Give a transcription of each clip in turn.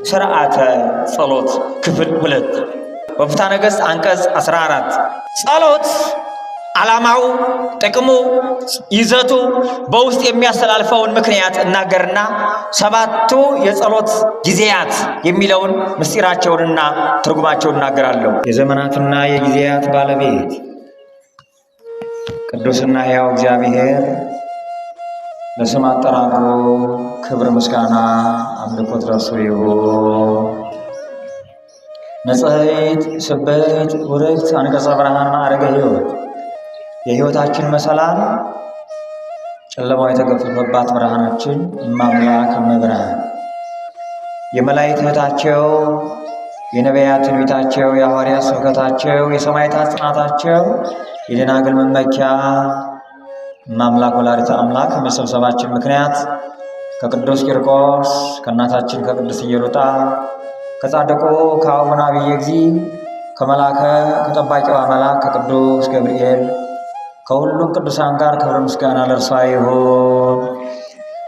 ስርዓተ ጸሎት ክፍል 2 በፍትሐ ነገሥት አንቀጽ 14 ጸሎት ዓላማው፣ ጥቅሙ፣ ይዘቱ በውስጥ የሚያስተላልፈውን ምክንያት እናገርና ሰባቱ የጸሎት ጊዜያት የሚለውን ምስጢራቸውንና ትርጉማቸውን እናገራለሁ። የዘመናትና የጊዜያት ባለቤት ቅዱስና ሕያው እግዚአብሔር ለስም አጠራሩ ክብር፣ ምስጋና፣ አምልኮት ለእርሱ ይሁን። ንጽሕት ስብሕት ውርክት አንቀጸ ብርሃን ማዕረገ ሕይወት የሕይወታችን መሰላል ጨለማው የተገፈፈባት ብርሃናችን እማምላክ እመብርሃን የመላእክት እህታቸው፣ የነቢያት ትንቢታቸው፣ የሐዋርያት ስብከታቸው፣ የሰማዕታት ጽናታቸው፣ የደናግል መመኪያ እማምላክ ወላዲተ አምላክ በመሰብሰባችን ምክንያት ከቅዱስ ቂርቆስ ከእናታችን ከቅድስት ኢየሉጣ ከጻድቁ ከአቡነ አብየ እግዚእ ከጠባቂዋ መልአክ ከቅዱስ ገብርኤል ከሁሉም ቅዱሳን ጋር ክብር ምስጋና ለእርሷ ይሁን።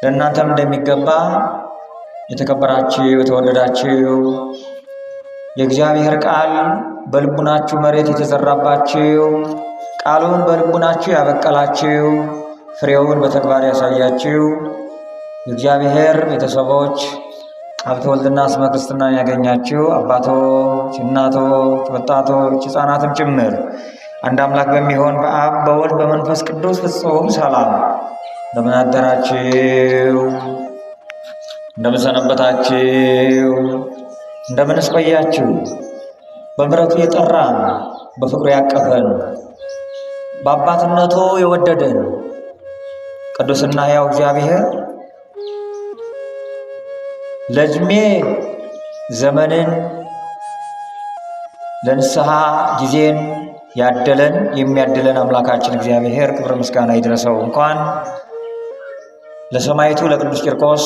ለእናንተም እንደሚገባ የተከበራችሁ የተወደዳችሁ የእግዚአብሔር ቃል በልቡናችሁ መሬት የተዘራባችሁ ቃሉን በልቡናችሁ ያበቀላችሁ ፍሬውን በተግባር ያሳያችሁ የእግዚአብሔር ቤተሰቦች ሀብተ ወልድና ስመ ክርስትናን ያገኛችሁ አባቶች፣ እናቶች፣ ወጣቶች፣ ሕፃናትም ጭምር አንድ አምላክ በሚሆን በአብ በወልድ በመንፈስ ቅዱስ ፍጹም ሰላም እንደምን አደራችሁ? እንደምን ሰነበታችሁ? እንደምንስ ቆያችሁ? በምሕረቱ የጠራን በፍቅሩ ያቀፈን በአባትነቱ የወደደን ቅዱስና ሕያው እግዚአብሔር ለዕድሜ ዘመንን ለንስሐ ጊዜን ያደለን የሚያድለን አምላካችን እግዚአብሔር ክብር ምስጋና ይድረሰው። እንኳን ለሰማዕቱ ለቅዱስ ቂርቆስ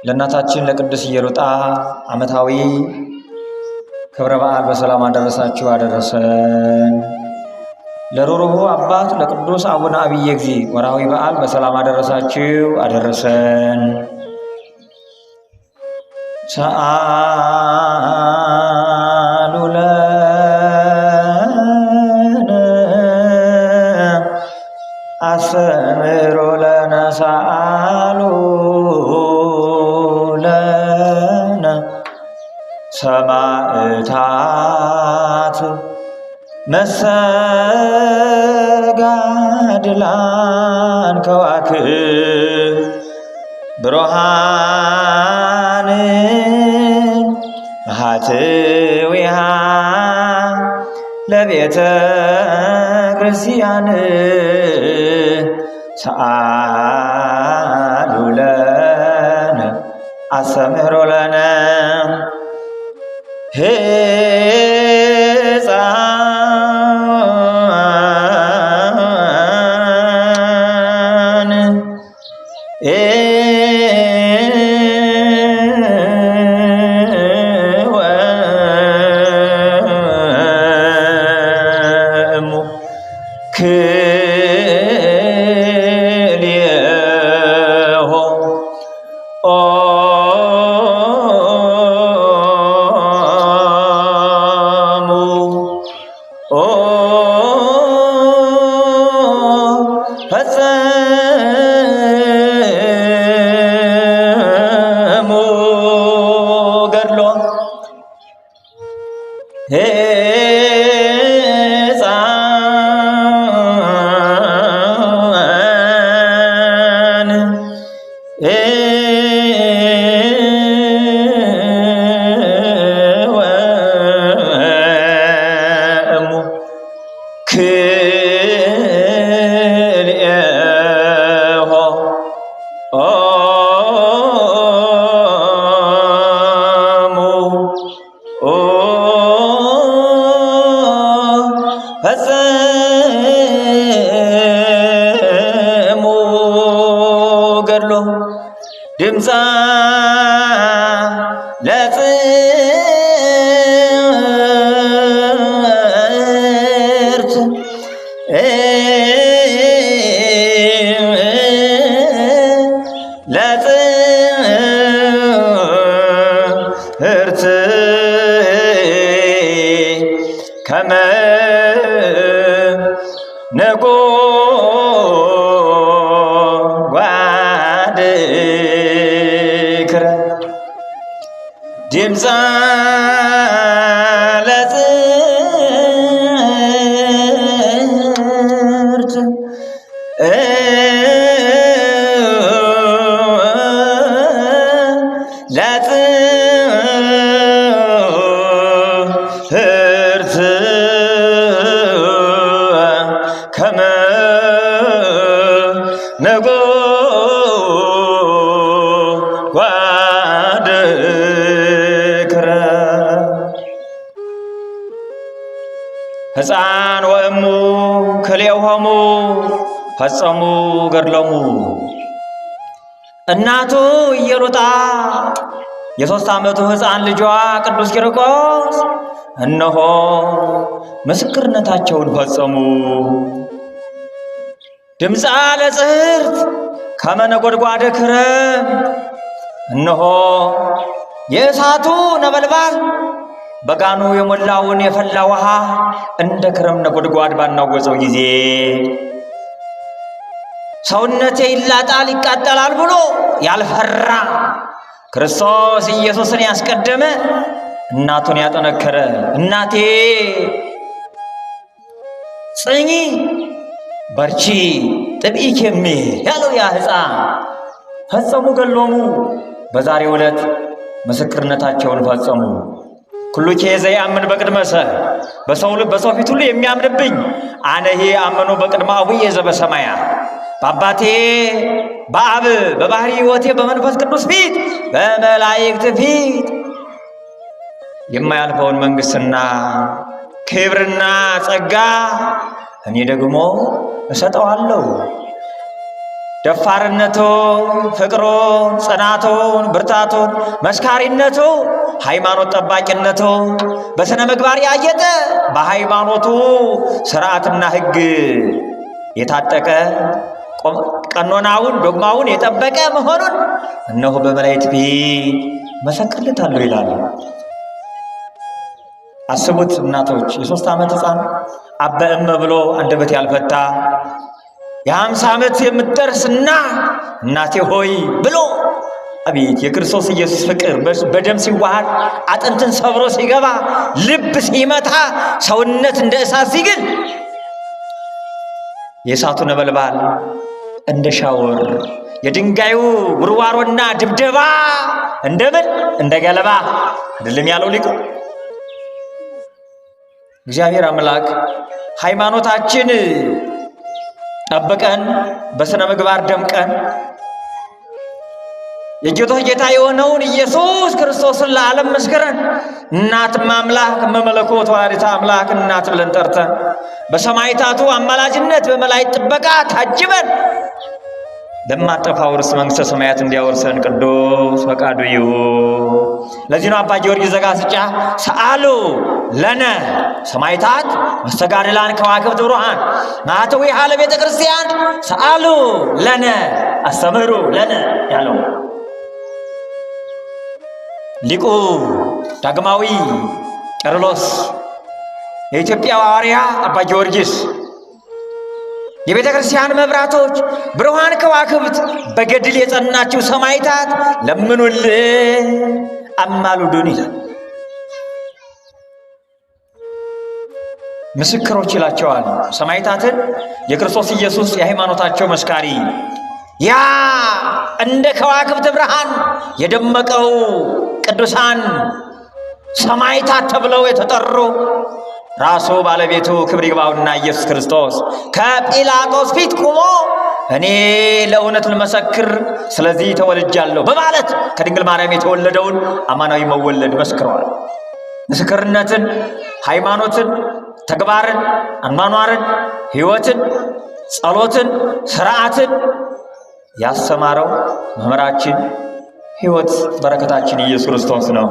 ለእናታችን ለቅድስት ኢየሉጣ ዓመታዊ ክብረ በዓል በሰላም አደረሳችሁ አደረሰን። ለሩሩሁ አባት ለቅዱስ አቡነ አብየ እግዚእ ወርሃዊ በዓል በሰላም አደረሳችሁ አደረሰን። ሰአሉ ለነ አስተምሮ ለነ ሰአሉ ለነ ሰማዕታት መሰጋድላን ከዋክብት ብሩሃን መኃትዊሃ ለቤተ ክርስቲያን ሰአሉ ለነ አስተምህሮ ለነ ድምፃ ለጽርት ለጽርት ህርት ከመ ነጎድጓድ ክረ ድምፀ ለጽርት ለጽርት ከመ ነጎድጓድ ክረ ሕፃን ወእሙ ክልኤሆሙ ፈጸሙ ገድሎሙ። እናቱ ኢየሉጣ የ3 ዓመቱ ሕፃን ልጇ ቅዱስ ቂርቆስ እነሆ ምስክርነታቸውን ፈጸሙ። ድምፀ ለጽርት ከመ ነጎድጓድ ክረ እነሆ የእሳቱ ነበልባል በጋኑ የሞላውን የፈላ ውሃ እንደ ክረም ነጎድጓድ ባናወፀው ጊዜ ሰውነቴ ይላጣል ይቃጠላል ብሎ ያልፈራ ክርስቶስ ኢየሱስን ያስቀደመ እናቱን ያጠነከረ እናቴ ጽኚ በርቺ ጥብኢ ኬሜ ያለው ያ ሕፃን ፈጸሙ ገድሎሙ። በዛሬው ዕለት ምስክርነታቸውን ፈጸሙ። ኩሉኬ ዘየአምን በቅድመ ሰ በሰው ልብ በሰው ፊት ሁሉ የሚያምንብኝ አነሄ አመኖ በቅድመ አቡዬ ዘበሰማያት በአባቴ በአብ በባህሪ ሕይወቴ በመንፈስ ቅዱስ ፊት በመላእክት ፊት የማያልፈውን መንግሥትና ክብርና ጸጋ እኔ ደግሞ እሰጠዋለሁ። ደፋርነቱን፣ ፍቅሩን፣ ጽናቱን፣ ብርታቱን፣ መስካሪነቱ፣ ሃይማኖት ጠባቂነቱ በሥነ ምግባር ያጌጠ በሃይማኖቱ ሥርዓትና ሕግ የታጠቀ ቀኖናውን ዶግማውን የጠበቀ መሆኑን እነሆ በመላእክት ፊት መሰክርለታለሁ ይላል። አስቡት እናቶች፣ የ3 ዓመት ሕፃን አበ እመ ብሎ አንደበት ያልፈታ የ50 ዓመት የምትደርስና እናቴ ሆይ ብሎ አቤት የክርስቶስ ኢየሱስ ፍቅር በደም ሲዋሃድ አጥንትን ሰብሮ ሲገባ ልብ ሲመታ ሰውነት እንደ እሳት ሲግል የእሳቱ ነበልባል እንደ ሻወር የድንጋዩ ውርዋሮና ድብደባ እንደምን እንደ ገለባ አይደለም ያለው ሊቁ። እግዚአብሔር አምላክ ሃይማኖታችን ጠብቀን በሥነ ምግባር ደምቀን የጌቶች ጌታ የሆነውን ኢየሱስ ክርስቶስን ለዓለም መስክረን እናትም አምላክ መመለኮት ወላዲተ አምላክ እናት ብለን ጠርተን በሰማዕታቱ አማላጅነት በመላእክት ጥበቃ ታጅበን ለማጠፋው ርስት መንግሥተ ሰማያት እንዲያወርሰን ቅዱስ ፈቃዱ ይሁን። ለዚህ ነው አባ ጊዮርጊስ ዘጋስጫ ሰአሉ ለነ ሰማዕታት መስተጋድላን ከዋክብት ብሩሃን ማኅተዊ ሀለ ቤተ ክርስቲያን ሰአሉ ለነ አስተምህሩ ለነ ያለው ሊቁ ዳግማዊ ቄርሎስ የኢትዮጵያ ሐዋርያ አባ ጊዮርጊስ የቤተ ክርስቲያን መብራቶች ብሩሃን ከዋክብት በገድል የጸናችው ሰማዕታት ለምኑልን አማሉዱን ይላል። ምስክሮች ይላቸዋል ሰማዕታትን የክርስቶስ ኢየሱስ የሃይማኖታቸው መስካሪ ያ እንደ ከዋክብት ብርሃን የደመቀው ቅዱሳን ሰማዕታት ተብለው የተጠሩ ራሱ ባለቤቱ ክብር ይግባውና ኢየሱስ ክርስቶስ ከጲላጦስ ፊት ቆሞ እኔ ለእውነት ልመሰክር ስለዚህ ተወልጃለሁ በማለት ከድንግል ማርያም የተወለደውን አማናዊ መወለድ መስክረዋል። ምስክርነትን፣ ሃይማኖትን፣ ተግባርን፣ አኗኗርን፣ ሕይወትን፣ ጸሎትን፣ ሥርዓትን ያስተማረው መምህራችን ሕይወት በረከታችን ኢየሱስ ክርስቶስ ነው።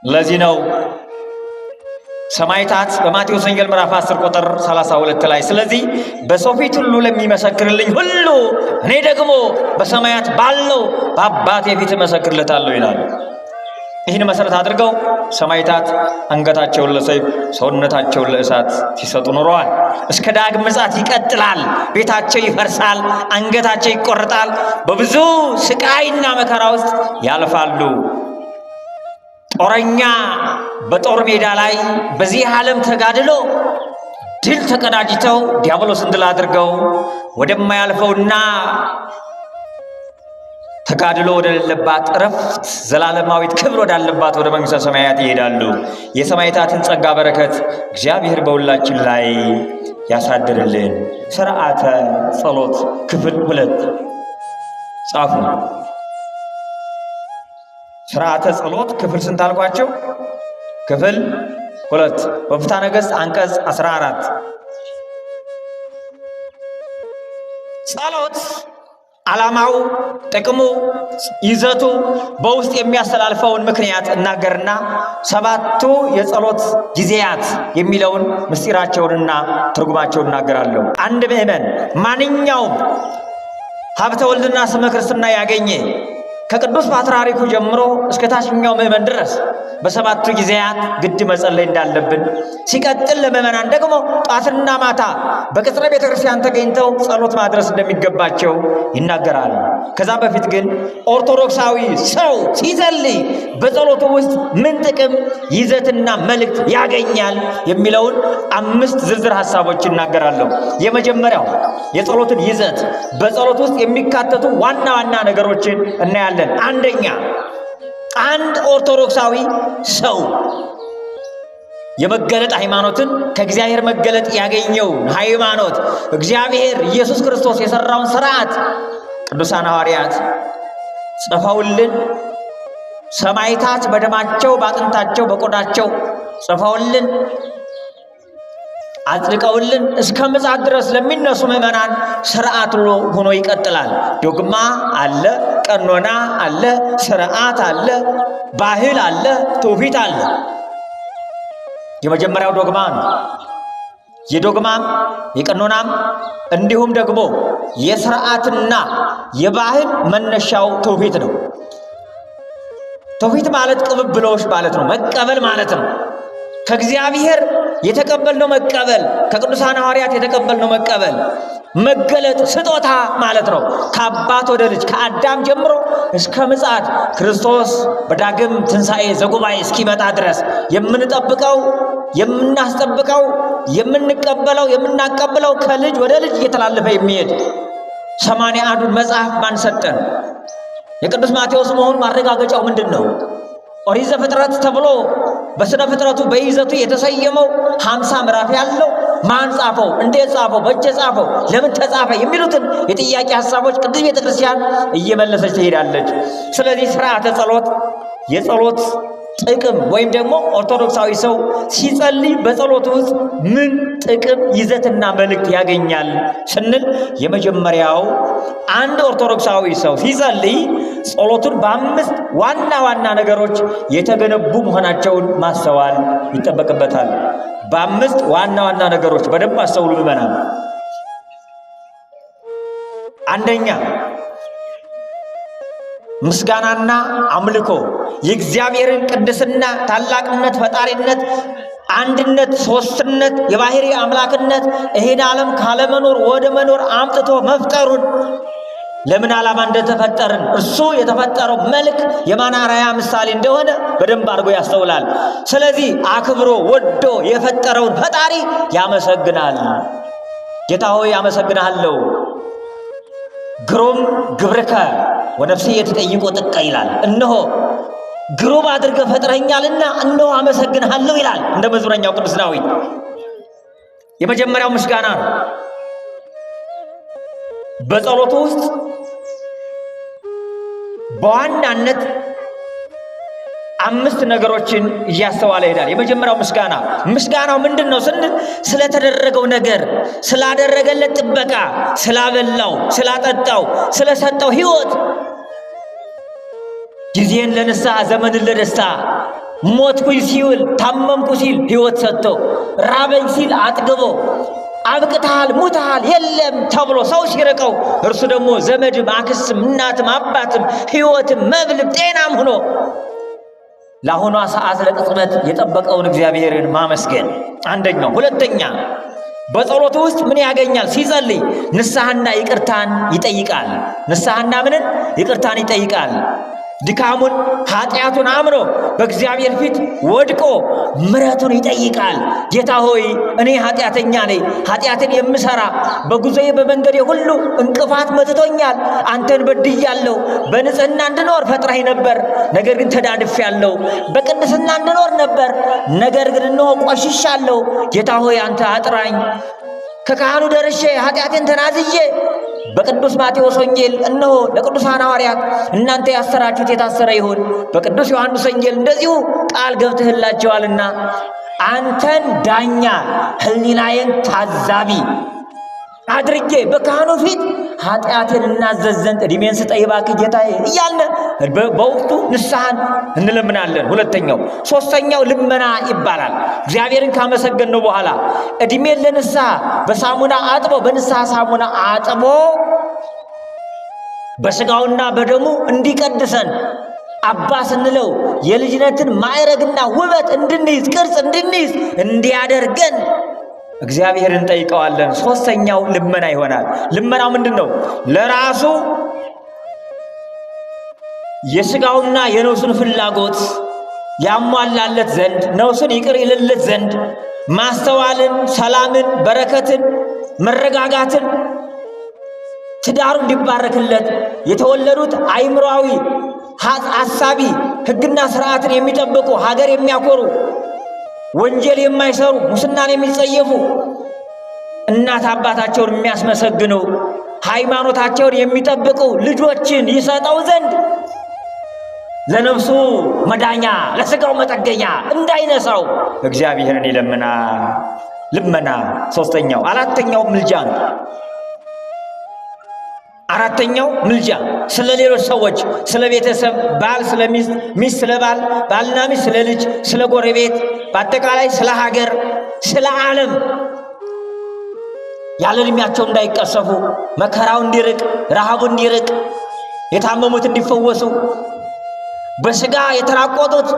ለዚህ ነው ሰማዕታት በማቴዎስ ወንጌል ምዕራፍ 10 ቁጥር 32 ላይ ስለዚህ በሰው ፊት ሁሉ ለሚመሰክርልኝ ሁሉ እኔ ደግሞ በሰማያት ባለው በአባቴ ፊት እመሰክርለታለሁ ይላል። ይህን መሰረት አድርገው ሰማዕታት አንገታቸውን ለሰይፍ ሰውነታቸውን ለእሳት ሲሰጡ ኖረዋል። እስከ ዳግም ምጽአት ይቀጥላል። ቤታቸው ይፈርሳል፣ አንገታቸው ይቆረጣል፣ በብዙ ስቃይና መከራ ውስጥ ያልፋሉ። ጦረኛ በጦር ሜዳ ላይ በዚህ ዓለም ተጋድሎ ድል ተቀዳጅተው ዲያብሎስን ድል አድርገው ወደማያልፈውና ተጋድሎ ወደሌለባት እረፍት ዘላለማዊት ክብር ወዳለባት ወደ መንግሥተ ሰማያት ይሄዳሉ። የሰማዕታትን ጸጋ በረከት እግዚአብሔር በሁላችን ላይ ያሳድርልን። ሥርዓተ ጸሎት ክፍል 2 ጻፉ። ሥርዓተ ጸሎት ክፍል ስንት አልኳቸው? ክፍል 2 በፍትሐ ነገሥት አንቀጽ 14 ጸሎት ዓላማው፣ ጥቅሙ፣ ይዘቱ በውስጥ የሚያስተላልፈውን ምክንያት እናገርና 7ቱ የጸሎት ጊዜያት የሚለውን ምስጢራቸውንና ትርጉማቸውን እናገራለሁ። አንድ ምእመን ማንኛውም ሀብተ ወልድና ስመ ክርስትና ያገኘ ከቅዱስ ፓትርያርኩ ጀምሮ እስከ ታችኛው ምእመን ድረስ በ7ቱ ጊዜያት ግድ መጸለይ እንዳለብን፣ ሲቀጥል ለምእመናን ደግሞ ጧትና ማታ በቅጽረ ቤተ ክርስቲያን ተገኝተው ጸሎት ማድረስ እንደሚገባቸው ይናገራል። ከዛ በፊት ግን ኦርቶዶክሳዊ ሰው ሲጸልይ በጸሎቱ ውስጥ ምን ጥቅም፣ ይዘትና መልእክት ያገኛል የሚለውን 5 ዝርዝር ሐሳቦች ይናገራለሁ። የመጀመሪያው የጸሎትን ይዘት፣ በጸሎት ውስጥ የሚካተቱ ዋና ዋና ነገሮችን እናያለን። አንደኛ፣ አንድ ኦርቶዶክሳዊ ሰው የመገለጥ ሃይማኖትን ከእግዚአብሔር መገለጥ ያገኘው ሃይማኖት እግዚአብሔር ኢየሱስ ክርስቶስ የሰራውን ሥርዓት ቅዱሳን ሐዋርያት ጽፈውልን፣ ሰማዕታት በደማቸው በአጥንታቸው በቆዳቸው ጽፈውልን አጽድቀውልን እስከ ምጽአት ድረስ ለሚነሱ ምዕመናን ሥርዓት ሆኖ ይቀጥላል። ዶግማ አለ፣ ቀኖና አለ፣ ሥርዓት አለ፣ ባህል አለ፣ ትውፊት አለ። የመጀመሪያው ዶግማ ነው። የዶግማም የቀኖናም እንዲሁም ደግሞ የሥርዓትና የባህል መነሻው ትውፊት ነው። ትውፊት ማለት ቅብብሎሽ ማለት ነው፣ መቀበል ማለት ነው። ከእግዚአብሔር የተቀበልነው መቀበል፣ ከቅዱሳን ሐዋርያት የተቀበልነው መቀበል፣ መገለጥ ስጦታ ማለት ነው። ከአባት ወደ ልጅ ከአዳም ጀምሮ እስከ ምጽአት ክርስቶስ በዳግም ትንሣኤ ዘጉባኤ እስኪመጣ ድረስ የምንጠብቀው፣ የምናስጠብቀው፣ የምንቀበለው፣ የምናቀብለው ከልጅ ወደ ልጅ እየተላለፈ የሚሄድ 81ዱን መጽሐፍ ማን ሰጠን? የቅዱስ ማቴዎስ መሆኑ ማረጋገጫው ምንድን ነው? ኦሪት ዘፍጥረት ተብሎ በስነ ፍጥረቱ በይዘቱ የተሰየመው 50 ምዕራፍ ያለው ማን ጻፈው? እንዴት ጻፈው? በእጅ ጻፈው? ለምን ተጻፈ? የሚሉትን የጥያቄ ሐሳቦች ቅድስት ቤተ ክርስቲያን እየመለሰች ትሄዳለች። ስለዚህ ሥርዓተ ጸሎት የጸሎት ጥቅም ወይም ደግሞ ኦርቶዶክሳዊ ሰው ሲጸልይ በጸሎቱ ውስጥ ምን ጥቅም፣ ይዘትና መልእክት ያገኛል ስንል የመጀመሪያው አንድ ኦርቶዶክሳዊ ሰው ሲጸልይ ጸሎቱን በ5 ዋና ዋና ነገሮች የተገነቡ መሆናቸውን ማስተዋል ይጠበቅበታል። በ5 ዋና ዋና ነገሮች በደንብ አስተውሉ ምዕመናን። አንደኛ ምስጋናና አምልኮ፣ የእግዚአብሔርን ቅድስና፣ ታላቅነት፣ ፈጣሪነት፣ አንድነት፣ ሶስትነት፣ የባህሪ አምላክነት፣ ይህን ዓለም ካለመኖር ወደ መኖር አምጥቶ መፍጠሩን፣ ለምን ዓላማ እንደተፈጠርን፣ እርሱ የተፈጠረው መልክ የማን አርአያ ምሳሌ እንደሆነ በደንብ አድርጎ ያስተውላል። ስለዚህ አክብሮ ወዶ የፈጠረውን ፈጣሪ ያመሰግናል። ጌታ ሆይ አመሰግናለሁ፣ ግሩም ግብርከ ወነፍሴ የትጠይቆ ጥቀ ይላል። እነሆ ግሩም አድርገህ ፈጥረኛልና እነሆ አመሰግንሃለሁ ይላል እንደ መዝሙረኛው ቅዱስ ዳዊት። የመጀመሪያው ምስጋና ነው። በጸሎቱ ውስጥ በዋናነት 5 ነገሮችን እያስተዋለ ይሄዳል። የመጀመሪያው ምስጋና። ምስጋናው ምንድን ነው ስንል ስለተደረገው ነገር፣ ስላደረገለት ጥበቃ፣ ስላበላው፣ ስላጠጣው፣ ስለሰጠው ሕይወት፣ ጊዜን ለንስሐ ዘመንን ለደስታ ሞትኩኝ ሲል ታመምኩ ሲል ሕይወት ሰጥቶ ራበኝ ሲል አጥግቦ አብቅተሃል ሙተሃል የለም ተብሎ ሰው ሲርቀው እርሱ ደግሞ ዘመድም አክስትም እናትም አባትም ሕይወትም መብልም ጤናም ሆኖ ለአሁኗ ሰዓት ለቅጽበት የጠበቀውን እግዚአብሔርን ማመስገን አንደኛው። ሁለተኛ በጸሎቱ ውስጥ ምን ያገኛል? ሲጸልይ ንስሐና ይቅርታን ይጠይቃል። ንስሐና ምንን? ይቅርታን ይጠይቃል። ድካሙን ኃጢአቱን አምኖ በእግዚአብሔር ፊት ወድቆ ምሕረቱን ይጠይቃል። ጌታ ሆይ እኔ ኃጢአተኛ ነኝ፣ ኃጢአትን የምሰራ በጉዞዬ በመንገዴ ሁሉ እንቅፋት መትቶኛል፣ አንተን በድያለሁ። በንጽህና እንድኖር ፈጥረኸኝ ነበር፣ ነገር ግን ተዳድፌአለሁ። በቅድስና እንድኖር ነበር፣ ነገር ግን እነሆ ቆሽሻለሁ። ጌታ ሆይ አንተ አጥራኝ። ከካህኑ ደርሼ ኃጢአቴን ተናዝዬ በቅዱስ ማቴዎስ ወንጌል እነሆ ለቅዱሳን ሐዋርያት እናንተ ያሰራችሁት የታሰረ ይሁን፣ በቅዱስ ዮሐንስ ወንጌል እንደዚሁ ቃል ገብተህላቸዋልና አንተን ዳኛ ሕሊናዬን ታዛቢ አድርጌ በካህኑ ፊት ኃጢአቴን እናዘዝ ዘንድ ዕድሜን ስጠኝ እባክህ ጌታዬ እያልን በወቅቱ ንስሐን እንለምናለን። ሁለተኛው። ሦስተኛው ልመና ይባላል። እግዚአብሔርን ካመሰገንነው በኋላ ዕድሜን ለንስሐ በሳሙና አጥቦ በንስሐ ሳሙና አጥቦ በሥጋውና በደሙ እንዲቀድሰን አባ ስንለው የልጅነትን ማዕረግና ውበት እንድንይዝ ቅርጽ እንድንይዝ እንዲያደርገን እግዚአብሔርን እንጠይቀዋለን። ሦስተኛው ልመና ይሆናል። ልመናው ምንድን ነው? ለራሱ የሥጋውና የነፍሱን ፍላጎት ያሟላለት ዘንድ ነፍሱን ይቅር ይልለት ዘንድ ማስተዋልን፣ ሰላምን፣ በረከትን፣ መረጋጋትን ትዳሩ እንዲባረክለት የተወለዱት አእምሮአዊ አሳቢ ሕግና ሥርዓትን የሚጠብቁ ሀገር የሚያኮሩ ወንጀል የማይሰሩ ሙስናን የሚጸየፉ እናት አባታቸውን የሚያስመሰግኑ ሃይማኖታቸውን የሚጠብቁ ልጆችን ይሰጠው ዘንድ ለነፍሱ መዳኛ ለሥጋው መጠገኛ እንዳይነሳው እግዚአብሔርን ይለምናል። ልመና ሦስተኛው። አራተኛው ምልጃ ነው። አራተኛው ምልጃ ስለ ሌሎች ሰዎች፣ ስለ ቤተሰብ፣ ባል ስለ ሚስት፣ ሚስት ስለ ባል፣ ባልና ሚስት ስለ ልጅ፣ ስለ ጎረቤት፣ በአጠቃላይ ስለ ሀገር፣ ስለ ዓለም ያለ ዕድሜያቸው እንዳይቀሰፉ፣ መከራው እንዲርቅ፣ ረሃቡ እንዲርቅ፣ የታመሙት እንዲፈወሱ፣ በሥጋ የተራቆጡት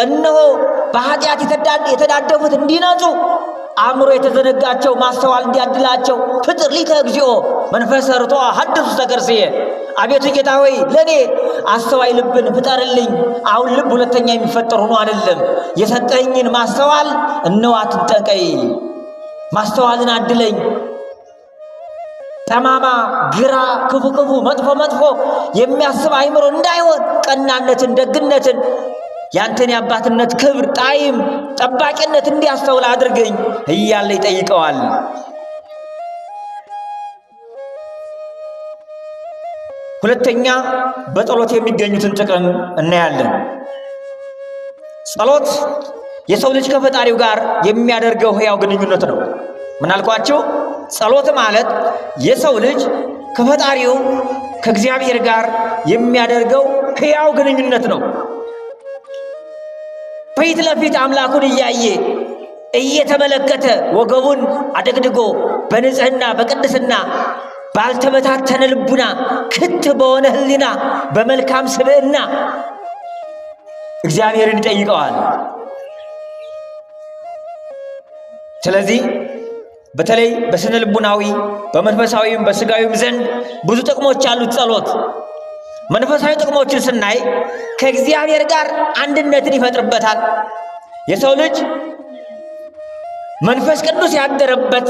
እነሆ በኃጢአት የተዳደፉት እንዲነጹ፣ አእምሮ የተዘነጋቸው ማስተዋል እንዲያድላቸው ፍጥር ሊተ እግዚኦ መንፈሰ ርቱዐ ሐድስ ተከርስየ። አቤቱ ጌታ ሆይ ለእኔ አስተዋይ ልብን ፍጠርልኝ። አሁን ልብ ሁለተኛ የሚፈጠር ሆኖ አይደለም። የሰጠኝን ማስተዋል እነሆ አትንጠቀይ፣ ማስተዋልን አድለኝ። ጠማማ፣ ግራ፣ ክፉ ክፉ፣ መጥፎ መጥፎ የሚያስብ አእምሮ እንዳይሆን ቀናነትን፣ ደግነትን ያንተን የአባትነት ክብር ጣዕም ጠባቂነት እንዲያስተውል አድርገኝ እያለ ይጠይቀዋል። ሁለተኛ በጸሎት የሚገኙትን ጥቅም እናያለን። ጸሎት የሰው ልጅ ከፈጣሪው ጋር የሚያደርገው ሕያው ግንኙነት ነው። ምን አልኳችሁ? ጸሎት ማለት የሰው ልጅ ከፈጣሪው ከእግዚአብሔር ጋር የሚያደርገው ሕያው ግንኙነት ነው። ፊት ለፊት አምላኩን እያየ እየተመለከተ ወገቡን አደግድጎ በንጽህና በቅድስና ባልተበታተነ ልቡና ክት በሆነ ሕሊና በመልካም ስብዕና እግዚአብሔርን ይጠይቀዋል። ስለዚህ በተለይ በስነ ልቡናዊ በመንፈሳዊም በሥጋዊም ዘንድ ብዙ ጥቅሞች ያሉት ጸሎት መንፈሳዊ ጥቅሞችን ስናይ ከእግዚአብሔር ጋር አንድነትን ይፈጥርበታል። የሰው ልጅ መንፈስ ቅዱስ ያደረበት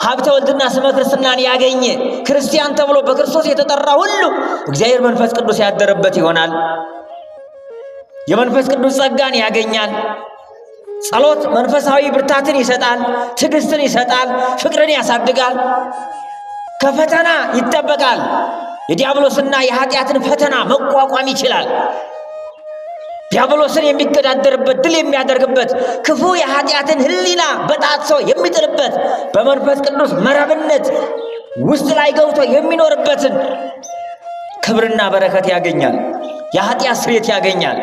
ሀብተ ወልድና ስመ ክርስትናን ያገኘ ክርስቲያን ተብሎ በክርስቶስ የተጠራ ሁሉ እግዚአብሔር መንፈስ ቅዱስ ያደረበት ይሆናል። የመንፈስ ቅዱስ ጸጋን ያገኛል። ጸሎት መንፈሳዊ ብርታትን ይሰጣል፣ ትዕግስትን ይሰጣል፣ ፍቅርን ያሳድጋል፣ ከፈተና ይጠበቃል። የዲያብሎስና የኃጢአትን ፈተና መቋቋም ይችላል። ዲያብሎስን የሚገዳደርበት ድል የሚያደርግበት ክፉ የኃጢአትን ሕሊና በጣጥሶ የሚጥልበት በመንፈስ ቅዱስ መረብነት ውስጥ ላይ ገብቶ የሚኖርበትን ክብርና በረከት ያገኛል። የኃጢአት ስርየት ያገኛል።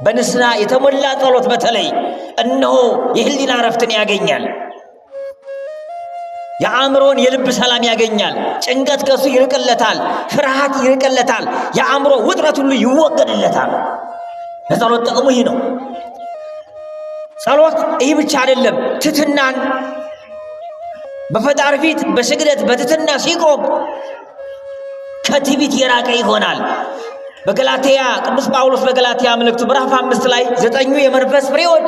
በንስሐ የተሞላ ጸሎት በተለይ እነሆ የህሊና እረፍትን ያገኛል። የአእምሮን የልብ ሰላም ያገኛል። ጭንቀት ከሱ ይርቅለታል። ፍርሃት ይርቅለታል። የአእምሮ ውጥረት ሁሉ ይወገድለታል። ለጸሎት ጥቅሙ ይህ ነው። ጸሎት ይህ ብቻ አይደለም። ትሕትናን በፈጣሪ ፊት በስግደት በትሕትና ሲቆም ከትዕቢት የራቀ ይሆናል። በገላትያ ቅዱስ ጳውሎስ በገላትያ መልእክቱ ምዕራፍ 5 ላይ 9 የመንፈስ ፍሬዎች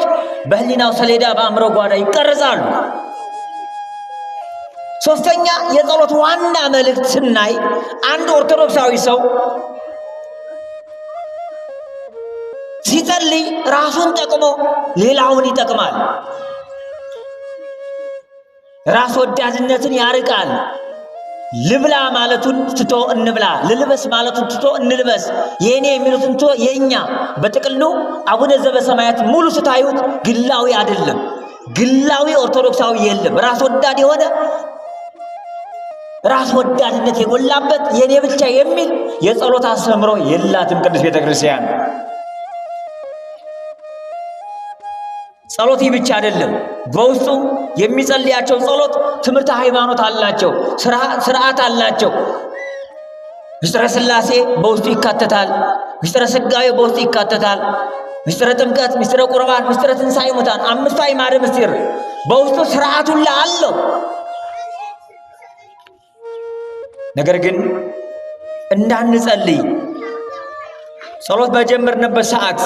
በህሊናው ሰሌዳ በአእምሮ ጓዳ ይቀረጻሉ። ሶስተኛ የጸሎት ዋና መልእክት ስናይ አንድ ኦርቶዶክሳዊ ሰው ሲጸልይ ራሱን ጠቅሞ ሌላውን ይጠቅማል። ራስ ወዳድነትን ያርቃል። ልብላ ማለቱን ትቶ እንብላ፣ ልልበስ ማለቱን ትቶ እንልበስ፣ የኔ የሚሉትን ትቶ የኛ። በጥቅሉ አቡነ ዘበሰማያት ሙሉ ስታዩት ግላዊ አይደለም። ግላዊ ኦርቶዶክሳዊ የለም። ራስ ወዳድ የሆነ ራስ ወዳድነት የጎላበት የኔ ብቻ የሚል የጸሎት አስተምሮ የላትም ቅዱስ ቤተ ክርስቲያን። ጸሎት ብቻ አይደለም። በውስጡ የሚጸልያቸው ጸሎት ትምህርተ ሃይማኖት አላቸው፣ ስርዓት አላቸው። ምስጢረ ሥላሴ በውስጡ ይካተታል። ምስጢረ ሥጋዌ በውስጡ ይካተታል። ምስጢረ ጥምቀት፣ ምስጢረ ቁርባን፣ ምስጢረ ትንሣኤ ሙታን፣ አምስቱ አዕማደ ምስጢር በውስጡ ስርዓት ሁሉ አለው። ነገር ግን እንዳንጸልይ ጸሎት በጀመርንበት ሰዓት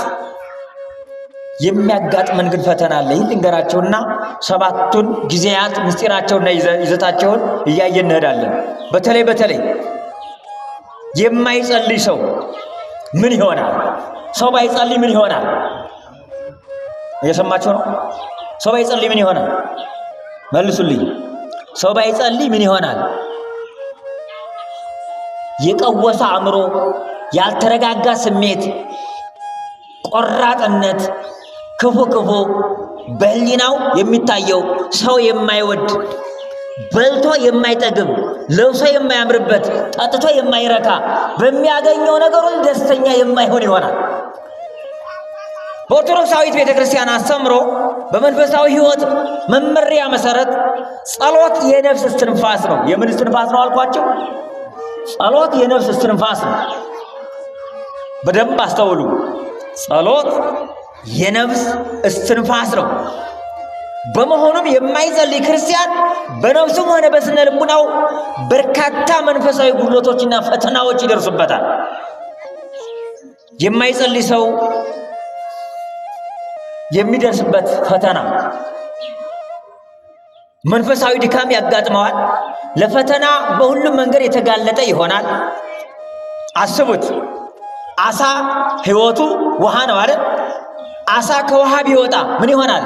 የሚያጋጥመን ግን ፈተና አለ። ይህን ልንገራቸውና ሰባቱን ጊዜያት ምስጢራቸውና ይዘታቸውን እያየን እንሄዳለን። በተለይ የማይጸልይ ሰው ምን ይሆናል? ሰው ባይጸልይ ምን ይሆናል? እየሰማችሁ ነው? ሰው ባይጸልይ ምን ይሆናል? መልሱልኝ። ሰው ባይጸልይ ምን ይሆናል? የቀወሰ አእምሮ፣ ያልተረጋጋ ስሜት፣ ቆራጥነት፣ ክፉ በህሊናው የሚታየው ሰው የማይወድ በልቶ የማይጠግብ ለብሶ የማያምርበት ጠጥቶ የማይረካ በሚያገኘው ነገር ሁሉ ደስተኛ የማይሆን ይሆናል። በኦርቶዶክሳዊት ቤተክርስቲያን አስተምሮ በመንፈሳዊ ሕይወት መመሪያ መሰረት ጸሎት የነፍስ እስትንፋስ ነው። የምን እስትንፋስ ነው አልኳቸው? ጸሎት የነፍስ እስትንፋስ ነው። በደንብ አስተውሉ። ጸሎት የነፍስ እስትንፋስ ነው። በመሆኑም የማይጸልይ ክርስቲያን በነፍሱም ሆነ በስነ ልቡናው በርካታ መንፈሳዊ ጉድለቶችና ፈተናዎች ይደርሱበታል። የማይጸልይ ሰው የሚደርስበት ፈተና መንፈሳዊ ድካም ያጋጥመዋል። ለፈተና በሁሉም መንገድ የተጋለጠ ይሆናል። አስቡት፣ አሳ ሕይወቱ ውሃ ነው አይደል? አሳ ከውሃ ቢወጣ ምን ይሆናል?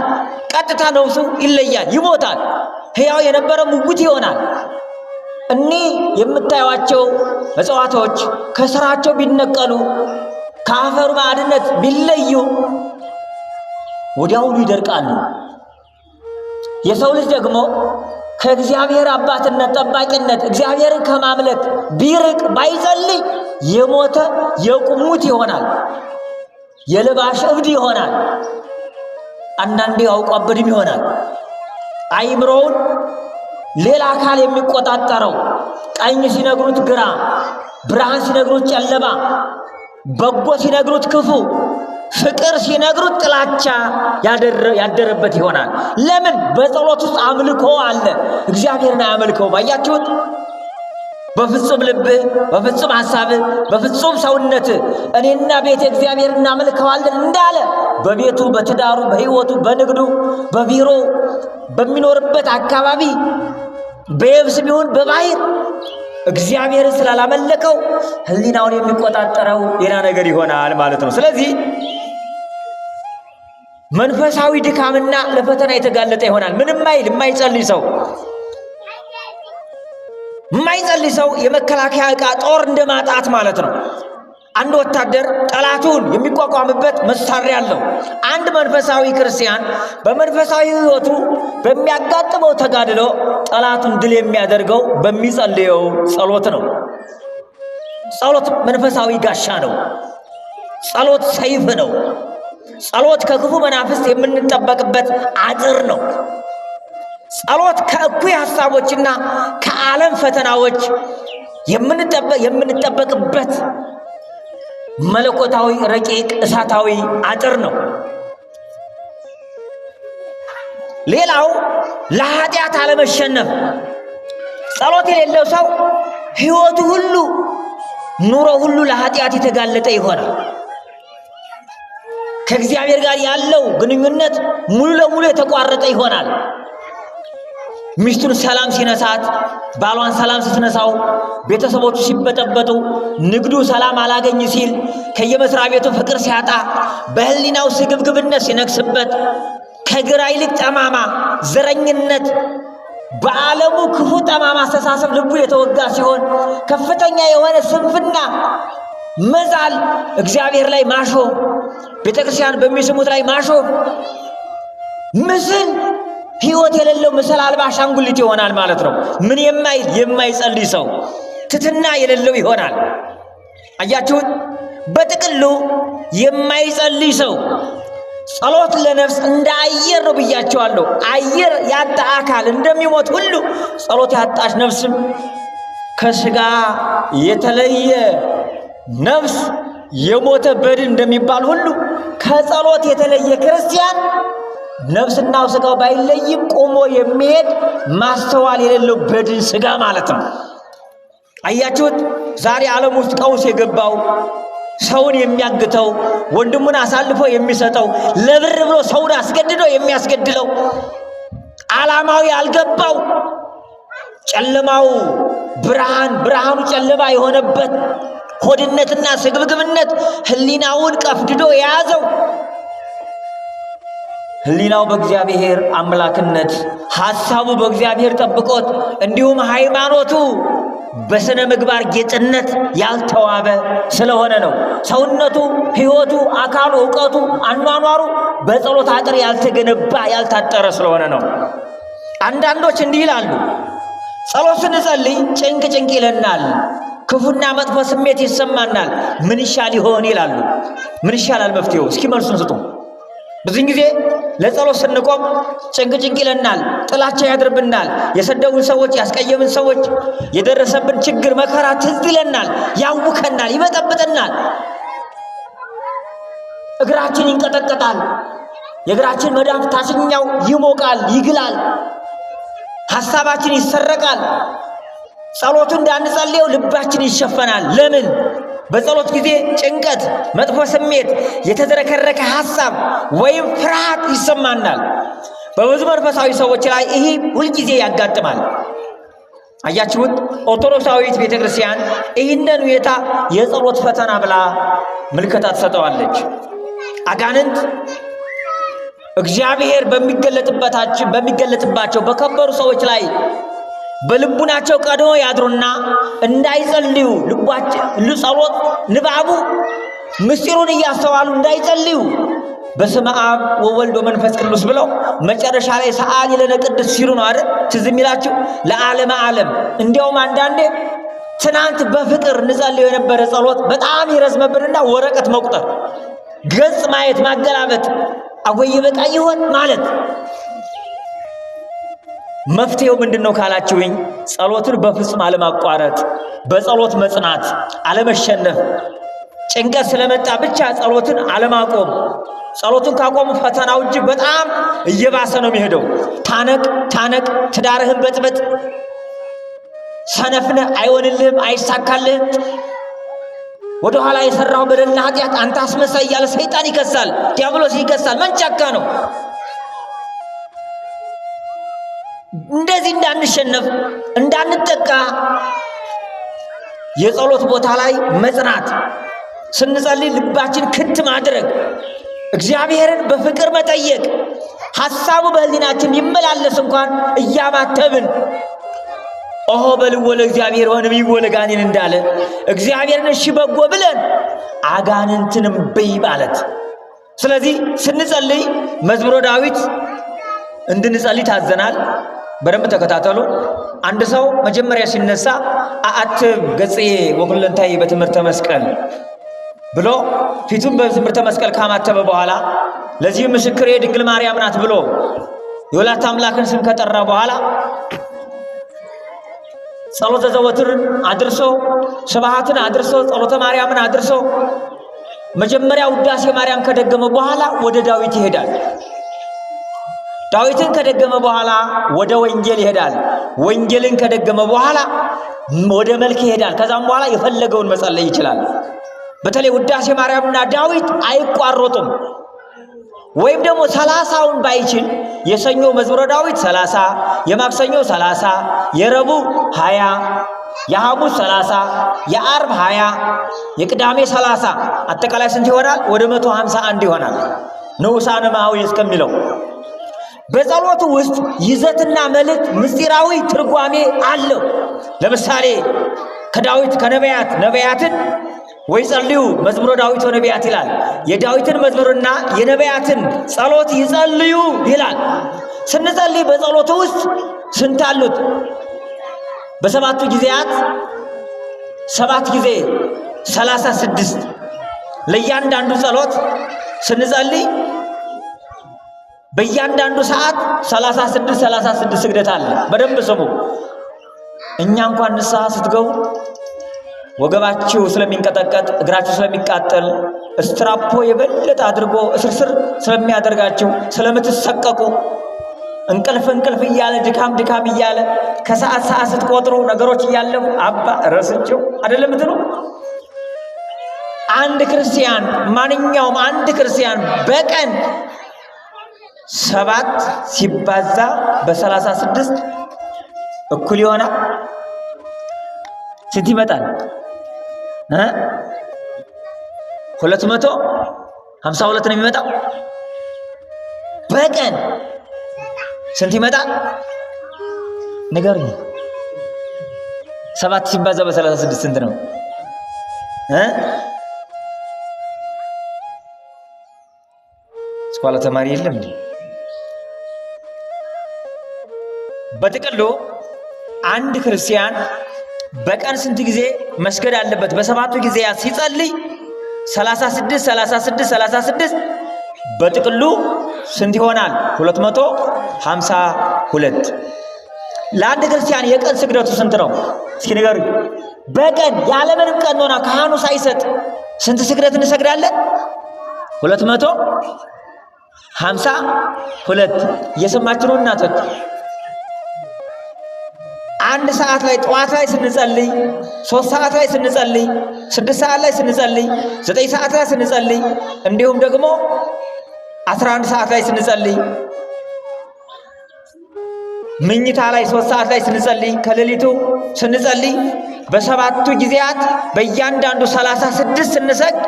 ቀጥታ ነፍሱ ይለያል፣ ይሞታል። ሕያው የነበረ ሙጉት ይሆናል። እኒህ የምታዩዋቸው እጽዋቶች ከስራቸው ቢነቀሉ ከአፈሩ ማዕድነት ቢለዩ ወዲያውኑ ይደርቃሉ። የሰው ልጅ ደግሞ ከእግዚአብሔር አባትነት ጠባቂነት እግዚአብሔርን ከማምለክ ቢርቅ ባይጸልይ የሞተ የቁሙት ይሆናል። የልባሽ እብድ ይሆናል። አንዳንዴ አውቋበድም ይሆናል። አይምሮውን ሌላ አካል የሚቆጣጠረው ቀኝ ሲነግሩት ግራ፣ ብርሃን ሲነግሩት ጨለማ፣ በጎ ሲነግሩት ክፉ፣ ፍቅር ሲነግሩት ጥላቻ ያደረበት ይሆናል። ለምን? በጸሎት ውስጥ አምልኮ አለ። እግዚአብሔርን አያመልከው። ባያችሁት? በፍጹም ልብ፣ በፍጹም ሐሳብ፣ በፍጹም ሰውነት እኔና ቤተ እግዚአብሔር እናመልከዋለን እንዳለ በቤቱ፣ በትዳሩ፣ በሕይወቱ፣ በንግዱ፣ በቢሮ፣ በሚኖርበት አካባቢ በየብስ ቢሆን በባህር እግዚአብሔርን ስላላመለከው ሕሊናውን የሚቆጣጠረው ሌላ ነገር ይሆናል ማለት ነው። ስለዚህ መንፈሳዊ ድካምና ለፈተና የተጋለጠ ይሆናል። ምንም አይል የማይጸልይ ሰው የመከላከያ ዕቃ ጦር እንደማጣት ማለት ነው። አንድ ወታደር ጠላቱን የሚቋቋምበት መሳሪያ አለው። አንድ መንፈሳዊ ክርስቲያን በመንፈሳዊ ሕይወቱ በሚያጋጥመው ተጋድሎ ጠላቱን ድል የሚያደርገው በሚጸልየው ጸሎት ነው። ጸሎት መንፈሳዊ ጋሻ ነው። ጸሎት ሰይፍ ነው። ጸሎት ከክፉ መናፍስት የምንጠበቅበት አጥር ነው። ጸሎት ከእኩይ ሐሳቦችና ከዓለም ፈተናዎች የምንጠበቅበት መለኮታዊ ረቂቅ እሳታዊ አጥር ነው። ሌላው ለኃጢአት አለመሸነፍ። ጸሎት የሌለው ሰው ሕይወቱ ሁሉ ኑሮ ሁሉ ለኃጢአት የተጋለጠ ይሆናል። ከእግዚአብሔር ጋር ያለው ግንኙነት ሙሉ ለሙሉ የተቋረጠ ይሆናል። ሚስቱን ሰላም ሲነሳት፣ ባሏን ሰላም ስትነሳው፣ ቤተሰቦቹ ሲበጠበጡ፣ ንግዱ ሰላም አላገኝ ሲል፣ ከየመስሪያ ቤቱ ፍቅር ሲያጣ፣ በህሊናው ስግብግብነት ሲነግስበት፣ ከግራ ይልቅ ጠማማ ዘረኝነት፣ በዓለሙ ክፉ ጠማማ አስተሳሰብ ልቡ የተወጋ ሲሆን፣ ከፍተኛ የሆነ ስንፍና፣ መዛል፣ እግዚአብሔር ላይ ማሾፍ፣ ቤተክርስቲያን በሚስሙት ላይ ማሾፍ፣ ምስል ሕይወት የሌለው ምስል አልባ አሻንጉሊት ይሆናል ማለት ነው። ምን የማይጸልይ ሰው ትትና የሌለው ይሆናል። አያችሁት? በጥቅሉ የማይጸልይ ሰው ጸሎት ለነፍስ እንደ አየር ነው ብያቸዋለሁ። አየር ያጣ አካል እንደሚሞት ሁሉ ጸሎት ያጣች ነፍስም ከሥጋ የተለየ ነፍስ የሞተ በድን እንደሚባል ሁሉ ከጸሎት የተለየ ክርስቲያን ነፍስና ሥጋው ባይለይም ቆሞ የሚሄድ ማስተዋል የሌለው በድን ሥጋ ማለት ነው። አያችሁት? ዛሬ ዓለም ውስጥ ቀውስ የገባው ሰውን የሚያግተው፣ ወንድሙን አሳልፎ የሚሰጠው፣ ለብር ብሎ ሰውን አስገድዶ የሚያስገድለው፣ ዓላማው ያልገባው፣ ጨለማው ብርሃን ብርሃኑ ጨለማ የሆነበት ሆድነትና ስግብግብነት ህሊናውን ቀፍድዶ የያዘው፣ ህሊናው በእግዚአብሔር አምላክነት ሐሳቡ በእግዚአብሔር ጠብቆት እንዲሁም ሃይማኖቱ በስነ ምግባር ጌጥነት ያልተዋበ ስለሆነ ነው። ሰውነቱ፣ ሕይወቱ፣ አካሉ፣ ዕውቀቱ፣ አኗኗሩ በጸሎት አጥር ያልተገነባ ያልታጠረ ስለሆነ ነው። አንዳንዶች እንዲህ ይላሉ፣ ጸሎት ስንጸልይ ጭንቅ ይለናል፣ ክፉና መጥፎ ስሜት ይሰማናል፣ ምን ይሻል ይሆን ይላሉ። ምን ይሻላል መፍትሄው? እስኪ መልሱን ስጡ። ብዙን ጊዜ ለጸሎት ስንቆም ጭንቅ ይለናል፣ ጥላቻ ያድርብናል፣ የሰደቡን ሰዎች፣ ያስቀየምን ሰዎች፣ የደረሰብን ችግር መከራ ትዝ ይለናል፣ ያውከናል፣ ይበጠብጠናል፣ እግራችን ይንቀጠቀጣል፣ የእግራችን መዳፍ ታችኛው ይሞቃል፣ ይግላል፣ ሐሳባችን ይሰረቃል። ጸሎቱ እንዳንጸልየው ልባችን ይሸፈናል። ለምን? በጸሎት ጊዜ ጭንቀት፣ መጥፎ ስሜት፣ የተዝረከረከ ሐሳብ ወይም ፍርሃት ይሰማናል። በብዙ መንፈሳዊ ሰዎች ላይ ይሄ ሁልጊዜ ያጋጥማል። አያችሁት? ኦርቶዶክሳዊት ቤተክርስቲያን ይህንን ሁኔታ የጸሎት ፈተና ብላ ምልክታ ትሰጠዋለች። አጋንንት እግዚአብሔር በሚገለጥባቸው በከበሩ ሰዎች ላይ በልቡናቸው ቀድሞ ያድሩና እንዳይጸልዩ ጸሎት ንባቡ ምስጢሩን እያስተዋሉ እንዳይጸልዩ በስመ አብ ወወልድ ወመንፈስ ቅዱስ ብለው መጨረሻ ላይ ሰአሊ ለነ ቅድስት ሲሉ ነው አይደል? ትዝ የሚላችሁ ለዓለመ ዓለም። እንዲያውም አንዳንዴ ትናንት በፍቅር እንጸልየው የነበረ ጸሎት በጣም ይረዝመብንና ወረቀት መቁጠር፣ ገጽ ማየት፣ ማገላበጥ፣ አጎይ በቃ ይሆን ማለት። መፍትሄው ምንድነው ካላችሁኝ፣ ጸሎትን በፍጹም አለማቋረጥ፣ በጸሎት መጽናት፣ አለመሸነፍ። ጭንቀት ስለመጣ ብቻ ጸሎትን አለማቆም። ጸሎትን ካቆሙ ፈተናው እጅግ በጣም እየባሰ ነው የሚሄደው። ታነቅ፣ ትዳርህን በጥበጥ፣ ሰነፍነህ አይሆንልህም፣ አይሳካልህም፣ ወደኋላ የሰራው በደልና ኃጢአት አንተ አስመሳይ እያለ ሰይጣን ይከሳል፣ ዲያብሎስ ይከሳል። መንጫካ ነው። እንደዚህ እንዳንሸነፍ እንዳንጠቃ የጸሎት ቦታ ላይ መጽናት፣ ስንጸልይ ልባችን ክት ማድረግ፣ እግዚአብሔርን በፍቅር መጠየቅ፣ ሐሳቡ በህሊናችን ይመላለስ እንኳን እያማተብን ኦሆ በልዎ ለእግዚአብሔር ወነቢይ ወለጋኔን እንዳለ እግዚአብሔርን እሺ በጎ ብለን አጋንንትንም በይ ማለት። ስለዚህ ስንጸልይ መዝሙረ ዳዊት እንድንጸልይ ታዘናል። በደንብ ተከታተሉ። አንድ ሰው መጀመሪያ ሲነሳ አአትብ ገጽዬ ወኩለንታዬ በትምህርተ መስቀል ብሎ ፊቱን በትምህርተ መስቀል ካማተበ በኋላ ለዚህ ምስክሬ ድንግል ማርያም ናት ብሎ የወላዲተ አምላክን ስም ከጠራ በኋላ ጸሎተ ዘወትርን አድርሶ ስብሐትን አድርሶ ጸሎተ ማርያምን አድርሶ መጀመሪያ ውዳሴ ማርያም ከደገመ በኋላ ወደ ዳዊት ይሄዳል። ዳዊትን ከደገመ በኋላ ወደ ወንጌል ይሄዳል። ወንጌልን ከደገመ በኋላ ወደ መልክ ይሄዳል። ከዛም በኋላ የፈለገውን መጸለይ ይችላል። በተለይ ውዳሴ ማርያምና ዳዊት አይቋረጡም። ወይም ደግሞ 30ውን ባይችል የሰኞ መዝሙረ ዳዊት 30፣ የማክሰኞ 30፣ የረቡዕ 20፣ የሐሙስ 30፣ የዓርብ 20፣ የቅዳሜ 30 አጠቃላይ ስንት ይሆናል? ወደ 151 ይሆናል። ንዑሳነ ማኅየው እስከሚለው በጸሎቱ ውስጥ ይዘትና መልእክት ምስጢራዊ ትርጓሜ አለው። ለምሳሌ ከዳዊት ነቢያትን ወይ ጸልዩ መዝሙረ ዳዊት ወነቢያት ይላል። የዳዊትን መዝሙርና የነቢያትን ጸሎት ይጸልዩ ይላል። ስንጸልይ በጸሎቱ ውስጥ ስንት አሉት? በሰባቱ ጊዜያት 7 ጊዜ 36 ለእያንዳንዱ ጸሎት ስንጸልይ በእያንዳንዱ ሰዓት 36 ስግደት አለ። በደንብ ስሙ። እኛ እንኳን ንስሐ ስትገቡ ወገባችሁ ስለሚንቀጠቀጥ እግራችሁ ስለሚቃጠል ስትራፖ የበለጠ አድርጎ እስርስር ስለሚያደርጋችሁ ስለምትሰቀቁ እንቅልፍ እያለ ድካም እያለ ከሰዓት ስትቆጥሩ ነገሮች እያለፉ አባ ረስቸው አይደለም ትሉ። ማንኛውም አንድ ክርስቲያን በቀን 7 ሲባዛ በ36 እኩል ይሆናል። ስንት ይመጣል? 252 ነው የሚመጣው። በቀን ስንት ይመጣል? ንገሩኝ። 7 ሲባዛ በ36 ስንት ነው? ስኳላ ተማሪ የለም እንዴ? በጥቅሉ አንድ ክርስቲያን በቀን ስንት ጊዜ መስገድ አለበት? በሰባቱ ጊዜያት ሲጸልይ 36 በጥቅሉ ስንት ይሆናል? 252። ለአንድ ክርስቲያን የቀን ስግደቱ ስንት ነው? እስኪ ንገሩኝ። በቀን ያለምንም ቀኖና ካህኑ ሳይሰጥ ስንት ስግደት እንሰግዳለን? 252። እየሰማችሁ ነው እናቶች? 1 ሰዓት ላይ ጠዋት ላይ ስንጸልይ፣ 3 ሰዓት ላይ ስንጸልይ፣ 6 ሰዓት ላይ ስንጸልይ፣ 9 ሰዓት ላይ ስንጸልይ፣ እንዲሁም ደግሞ 11 ሰዓት ላይ ስንጸልይ፣ ምኝታ ላይ 3 ሰዓት ላይ ስንጸልይ፣ ከሌሊቱ ስንጸልይ በሰባቱ ጊዜያት በእያንዳንዱ 36 ስንሰግድ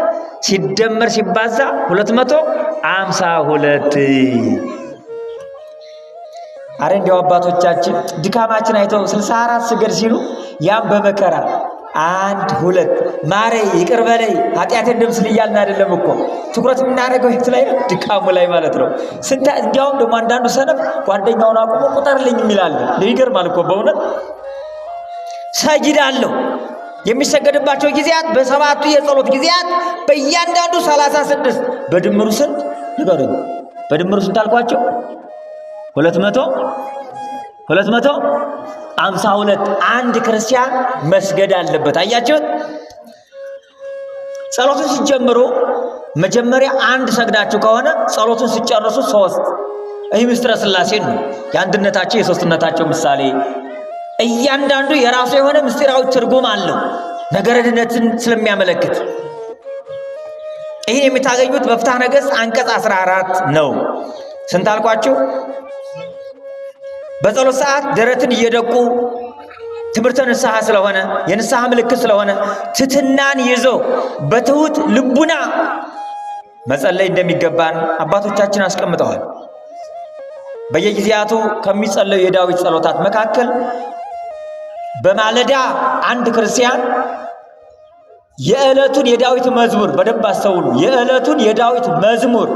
ሲደመር ሲባዛ 252። አረ እንዲያው አባቶቻችን ድካማችን አይተው 64 ስገድ ሲሉ ያም በመከራ 1 2 ማሬ ይቅር በለይ ኃጢአቴን ደምስል እያልን አይደለም እኮ ትኩረት የምናደርገው የት ላይ ነው? ድካሙ ላይ ማለት ነው። እንዲያውም ደግሞ አንዳንዱ ሰነፍ ጓደኛውን አቁሞ ቁጠርልኝ የሚላል። ይገርማል እኮ በእውነት። ሰጊዳለሁ የሚሰገድባቸው ጊዜያት በሰባቱ የጸሎት ጊዜያት በእያንዳንዱ 36 በድምሩ ስንት ንገሩኝ? በድምሩ ስንት አልኳቸው? 252 አንድ ክርስቲያን መስገድ አለበት። አያችሁት? ጸሎቱን ሲጀምሩ መጀመሪያ 1 ሰግዳችሁ ከሆነ ጸሎቱን ሲጨርሱ 3። ይህ ምስጢረ ሥላሴ ነው። የአንድነታቸው የሶስትነታቸው ምሳሌ። እያንዳንዱ የራሱ የሆነ ምስጢራዊ ትርጉም አለው ነገረ ድነትን ስለሚያመለክት። ይህን የምታገኙት በፍትሐ ነገሥት አንቀጽ 14 ነው። ስንት አልኳችሁ? በጸሎት ሰዓት ደረትን እየደቁ ትምህርተ ንስሐ ስለሆነ የንስሐ ምልክት ስለሆነ ትሕትናን ይዞ በትሑት ልቡና መጸለይ እንደሚገባን አባቶቻችን አስቀምጠዋል። በየጊዜያቱ ከሚጸለዩ የዳዊት ጸሎታት መካከል በማለዳ አንድ ክርስቲያን የዕለቱን የዳዊት መዝሙር በደንብ አስተውሉ። የዕለቱን የዳዊት መዝሙር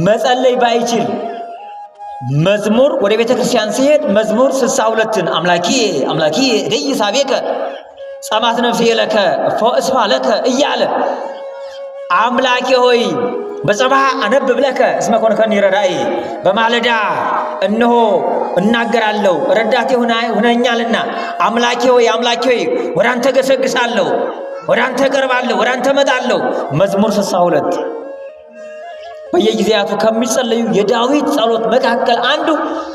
መጸለይ ባይችል መዝሙር ወደ ቤተ ክርስቲያን ሲሄድ መዝሙር 62ን አምላኪ ደይ ሳቤከ ጸማት ነፍሴ ለከ ፈእስፋ ለከ እያለ አምላኬ ሆይ በጸባህ አነብብ ለከ እስመ ኮንከኒ ረዳኢ፣ በማለዳ እነሆ እናገራለሁ ረዳቴ ሁነኛልና። አምላኬ ሆይ ወደ አንተ ገሰግሳለሁ፣ ወደ አንተ ቀርባለሁ፣ ወደ አንተ መጣለሁ። መዝሙር 62 በየጊዜያቱ ከሚጸለዩ የዳዊት ጸሎት መካከል አንዱ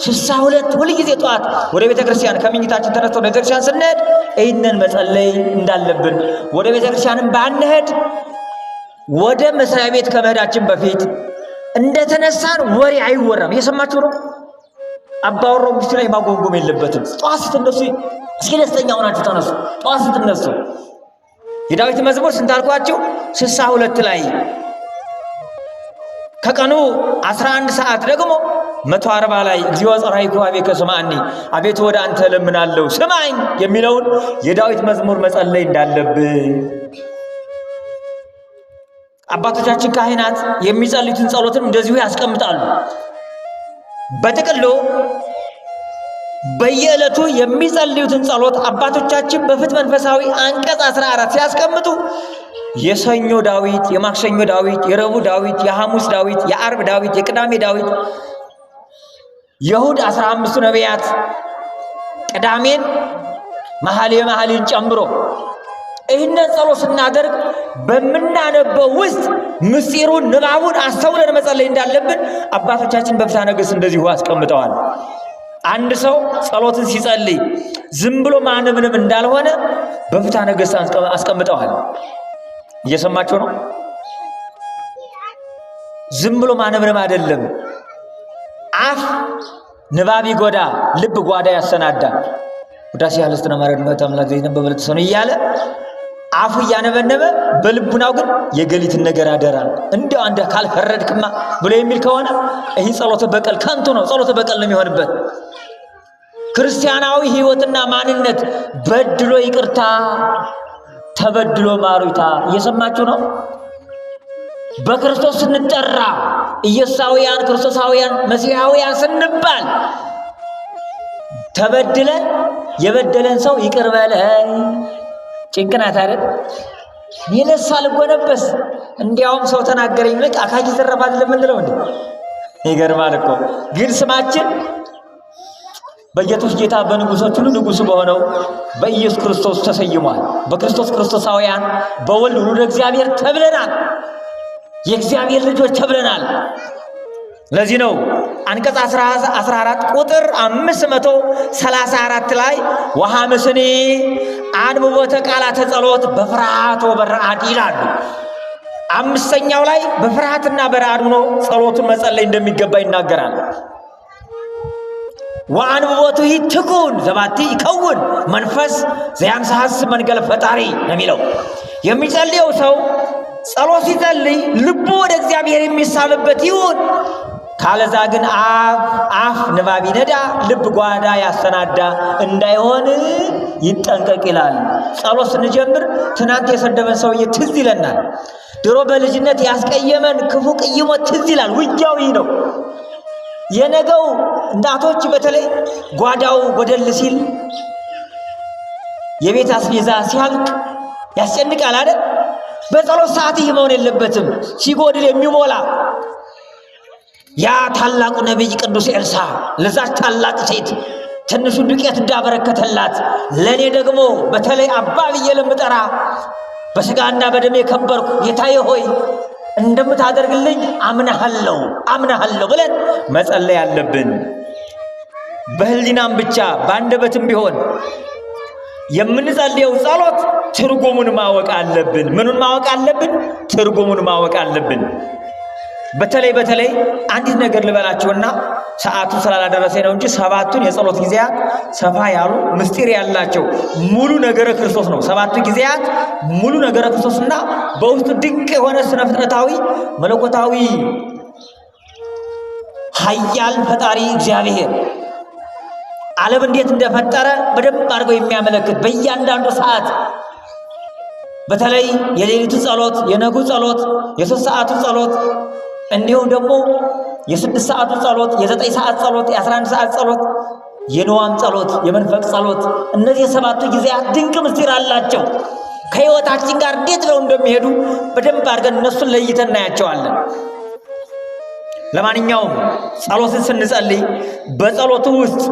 62 ሁል ጊዜ ጠዋት ወደ ቤተክርስቲያን ከመኝታችን ተነስቶ ወደ ቤተክርስቲያን ስንሄድ ይህንን መጸለይ እንዳለብን፣ ወደ ቤተክርስቲያንም ባንሄድ ወደ መስሪያ ቤት ከመሄዳችን በፊት እንደተነሳን ወሬ አይወራም። እየሰማችሁ ነው። አባወራው ሚስቱ ላይ ማጎምጎም የለበትም። ጠዋት ስትነሱ እስኪ ደስተኛ ሆናችሁ ተነሱ። ጠዋት ስትነሱ የዳዊት መዝሙር ስንት አልኳችሁ? 62 ላይ ከቀኑ 11 ሰዓት ደግሞ 140 ላይ እግዚኦ ጸራይኩ ኀቤከ ስምዐኒ፣ አቤቱ ወደ አንተ እለምናለሁ ስማኝ የሚለውን የዳዊት መዝሙር መጸለይ እንዳለብን አባቶቻችን ካህናት የሚጸልዩትን ጸሎትን እንደዚሁ ያስቀምጣሉ። በጥቅሉ በየዕለቱ የሚጸልዩትን ጸሎት አባቶቻችን በፍትሐ መንፈሳዊ አንቀጽ 14 ሲያስቀምጡ የሰኞ ዳዊት፣ የማክሰኞ ዳዊት፣ የረቡዕ ዳዊት፣ የሐሙስ ዳዊት፣ የአርብ ዳዊት፣ የቅዳሜ ዳዊት፣ የእሑድ 15ቱ ነቢያት፣ ቅዳሜን መኃልየን ጨምሮ ይህንን ጸሎት ስናደርግ በምናነበው ውስጥ ምስጢሩን ንባቡን አስተውለን መጸለይ እንዳለብን አባቶቻችን በፍትሐ ነገሥት እንደዚሁ አስቀምጠዋል። አንድ ሰው ጸሎትን ሲጸልይ ዝም ብሎ ማንበብ እንዳልሆነ በፍትሐ ነገሥት አስቀምጠዋል። እየሰማችሁ ነው። ዝም ብሎ ማንበብ አይደለም። አፍ ንባብ ይጎዳ፣ ልብ ጓዳ ያሰናዳል። ውዳሴ ያለስተ ማረድ መተምላ ዘይነበ በለተሰነ እያለ አፉ እያነበነበ በልቡናው ግን የገሊትን ነገር አደራ እንደው አንተ ካልፈረድክማ ብሎ የሚል ከሆነ ይህ ጸሎተ በቀል ከንቱ ነው። ጸሎተ በቀል ነው የሚሆንበት። ክርስቲያናዊ ሕይወትና ማንነት በድሎ ይቅርታ፣ ተበድሎ ማሩታ። እየሰማችሁ ነው። በክርስቶስ ስንጠራ ኢየሱሳውያን፣ ክርስቶሳውያን፣ መሲሐውያን ስንባል ተበድለን የበደለን ሰው ይቅር በለኝ ጭንቅናት አይደል? ይነሳ ልጎነበስ እንዲያውም ሰው ተናገረኝ ልክ አካኪ ዘረፋት ለምንለው እንዴ? ይገርማል እኮ። ግን ስማችን በጌቶች ጌታ በንጉሶች ሁሉ ንጉሥ በሆነው በኢየሱስ ክርስቶስ ተሰይሟል። በክርስቶስ ክርስቶሳውያን በወልድ ውሉደ እግዚአብሔር ተብለናል። የእግዚአብሔር ልጆች ተብለናል። ለዚህ ነው አንቀጽ 14 ቁጥር 534 ላይ ወሐምስኒ አንብቦተ ቃላተ ጸሎት በፍርሃት ወበረአድ ይላሉ። አምስተኛው ላይ በፍርሃትና በረአድ ሆኖ ጸሎቱን መጸለይ እንደሚገባ ይናገራል። ወአንብቦቱ ትኩን ዘባቲ ይከውን መንፈስ ዘያንሳስ መንገለ ፈጣሪ ነው የሚለው። የሚጸልየው ሰው ጸሎት ሲጸልይ ልቡ ወደ እግዚአብሔር የሚሳብበት ይሁን። ካለዛ ግን አፍ ንባብ ይነዳ፣ ልብ ጓዳ ያሰናዳ እንዳይሆን ይጠንቀቅ ይላል። ጸሎት ስንጀምር ትናንት የሰደበን ሰውዬ ትዝ ይለናል። ድሮ በልጅነት ያስቀየመን ክፉ ቅይሞት ትዝ ይላል። ውጊያዊ ነው። የነገው እናቶች በተለይ ጓዳው ጎደል ሲል የቤት አስቤዛ ሲያልቅ ያስጨንቃል አይደል? በጸሎት ሰዓት ይህ መሆን የለበትም። ሲጎድል የሚሞላ ያ ታላቁ ነቢይ ቅዱስ ኤልሳ ለዛች ታላቅ ሴት ትንሹ ዱቄት እንዳበረከተላት ለኔ ደግሞ በተለይ አባ ብዬ ለምጠራ በስጋና በደም የከበርኩ ጌታዬ ሆይ እንደምታደርግልኝ አምናለሁ ብለን መጸለይ አለብን። በህሊናም ብቻ በአንደበትም ቢሆን የምንጸልየው ጸሎት ትርጉሙን ማወቅ አለብን። ምኑን ማወቅ አለብን? ትርጉሙን ማወቅ አለብን። በተለይ አንዲት ነገር ልበላችሁና ሰዓቱ ስላላደረሰ ነው እንጂ ሰባቱን የጸሎት ጊዜያት ሰፋ ያሉ ምስጢር ያላቸው ሙሉ ነገረ ክርስቶስ ነው። ሰባቱ ጊዜያት ሙሉ ነገረ ክርስቶስና በውስጡ ድንቅ የሆነ ስነ ፍጥረታዊ መለኮታዊ ኃያል ፈጣሪ እግዚአብሔር ዓለም እንዴት እንደፈጠረ በደንብ አድርገው የሚያመለክት በእያንዳንዱ ሰዓት በተለይ የሌሊቱ ጸሎት፣ የነጉ ጸሎት፣ የ3 ሰዓቱ ጸሎት እንዲሁም ደግሞ የ6 ሰዓቱ ጸሎት፣ የ9 ሰዓት ጸሎት፣ የ11 ሰዓት ጸሎት፣ የኖዋም ጸሎት፣ የመንፈቅ ጸሎት እነዚህ 7ቱ ጊዜያት ድንቅ ምስጢር አላቸው። ከሕይወታችን ጋር እንዴት ነው እንደሚሄዱ በደንብ አድርገን እነሱን ለይተን እናያቸዋለን። ለማንኛውም ጸሎትን ስንጸልይ በጸሎቱ ውስጥ